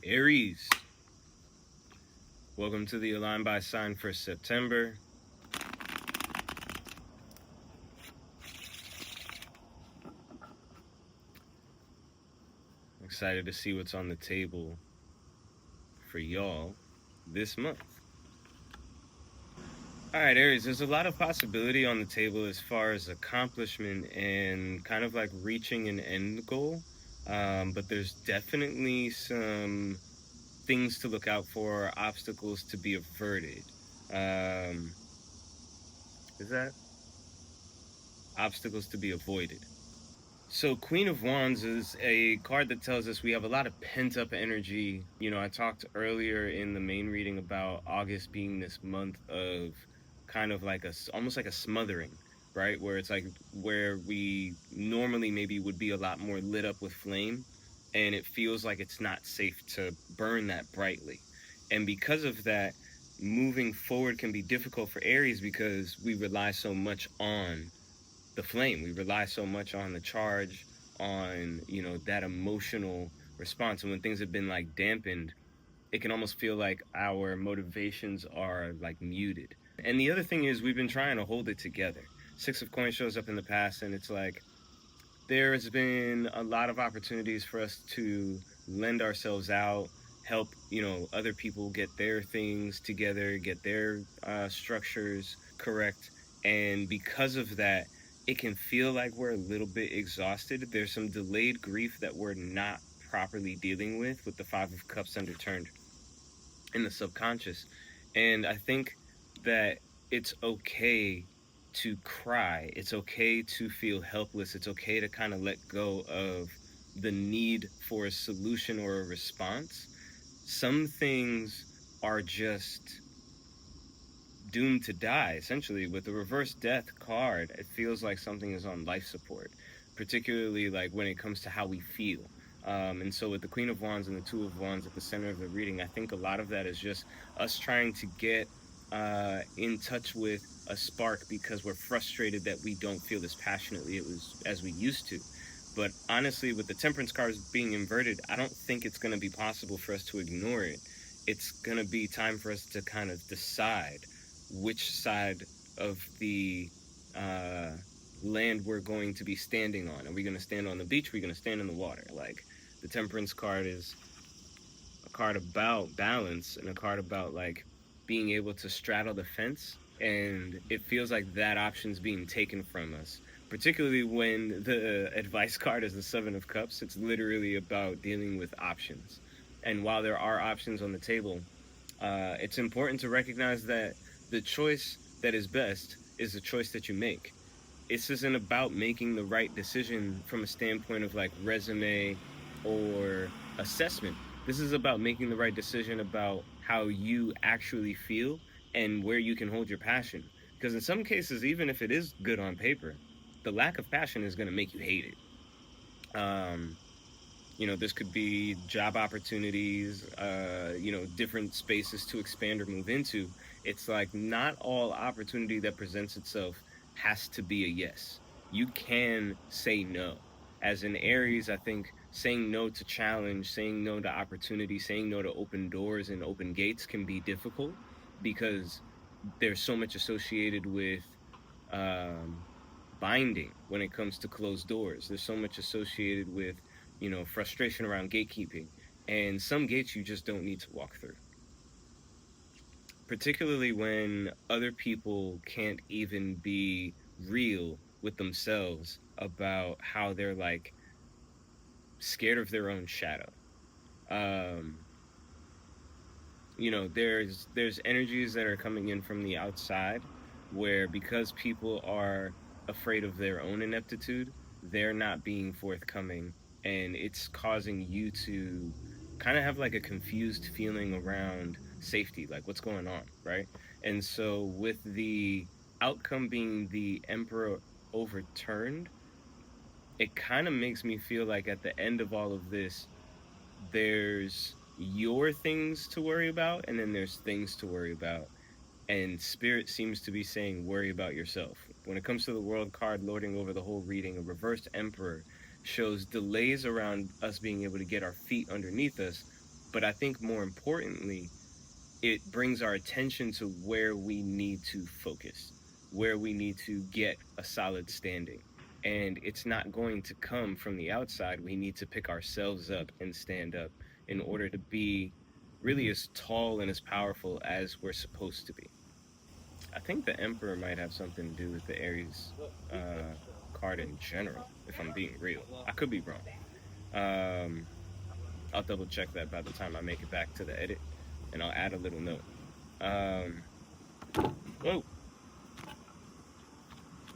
Aries, welcome to the Align by Sign for September. Excited to see what's on the table for y'all this month. All right, Aries, there's a lot of possibility on the table as far as accomplishment and kind of like reaching an end goal. But there's definitely some things to look out for, obstacles to be averted. Is that obstacles to be avoided? So Queen of Wands is a card that tells us we have a lot of pent-up energy. You know, I talked earlier in the main reading about August being this month of kind of like almost like a smothering, right? Where it's like where we normally maybe would be a lot more lit up with flame, and it feels like it's not safe to burn that brightly. And because of that, moving forward can be difficult for Aries because we rely so much on the flame. We rely so much on the charge, on, you know, that emotional response. And when things have been like dampened, it can almost feel like our motivations are like muted. And the other thing is we've been trying to hold it together. Six of Coins shows up in the past, and it's like there has been a lot of opportunities for us to lend ourselves out, help, you know, other people get their things together, get their structures correct. And because of that, it can feel like we're a little bit exhausted. There's some delayed grief that we're not properly dealing with the Five of Cups underturned in the subconscious. And I think that it's okay to cry. It's okay to feel helpless. It's okay to kind of let go of the need for a solution or a response. Some things are just doomed to die, essentially. With the reverse death card, it feels like something is on life support, particularly like when it comes to how we feel. And so with the Queen of Wands and the Two of Wands at the center of the reading, I think a lot of that is just us trying to get in touch with a spark because we're frustrated that we don't feel as passionately as we used to. But honestly, with the Temperance cards being inverted, I don't think it's going to be possible for us to ignore it. It's going to be time for us to kind of decide which side of the land we're going to be standing on. Are we going to stand on the beach? Are we going to stand in the water? Like, the Temperance card is a card about balance and a card about like being able to straddle the fence, and it feels like that option's being taken from us, particularly when the advice card is the Seven of Cups. It's literally about dealing with options. And while there are options on the table, it's important to recognize that the choice that is best is the choice that you make. This isn't about making the right decision from a standpoint of like resume or assessment. This is about making the right decision about how you actually feel and where you can hold your passion. Because in some cases, even if it is good on paper, the lack of passion is going to make you hate it. You know, this could be job opportunities, you know, different spaces to expand or move into. It's like not all opportunity that presents itself has to be a yes. You can say no. As an Aries, I think saying no to challenge, saying no to opportunity, saying no to open doors and open gates can be difficult because there's so much associated with binding when it comes to closed doors. There's so much associated with, you know, frustration around gatekeeping. And some gates you just don't need to walk through. Particularly when other people can't even be real with themselves about how they're like scared of their own shadow. You know, there's energies that are coming in from the outside where because people are afraid of their own ineptitude, they're not being forthcoming, and it's causing you to kind of have like a confused feeling around safety, like what's going on, right? And so with the outcome being the Emperor overturned, it kind of makes me feel like at the end of all of this, there's your things to worry about, and then there's things to worry about. And Spirit seems to be saying, worry about yourself. When it comes to the World card lording over the whole reading, a reversed Emperor shows delays around us being able to get our feet underneath us. But I think more importantly, it brings our attention to where we need to focus, where we need to get a solid standing. And it's not going to come from the outside. We need to pick ourselves up and stand up in order to be really as tall and as powerful as we're supposed to be. I think the Emperor might have something to do with the Aries card in general, if I'm being real. I could be wrong. Um, I'll double check that by the time I make it back to the edit, and I'll add a little note. Oh,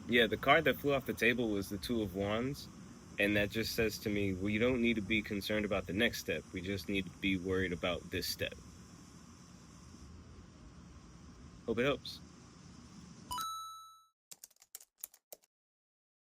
yeah, the card that flew off the table was the Two of Wands, and that just says to me, well, you don't need to be concerned about the next step. We just need to be worried about this step. Hope it helps.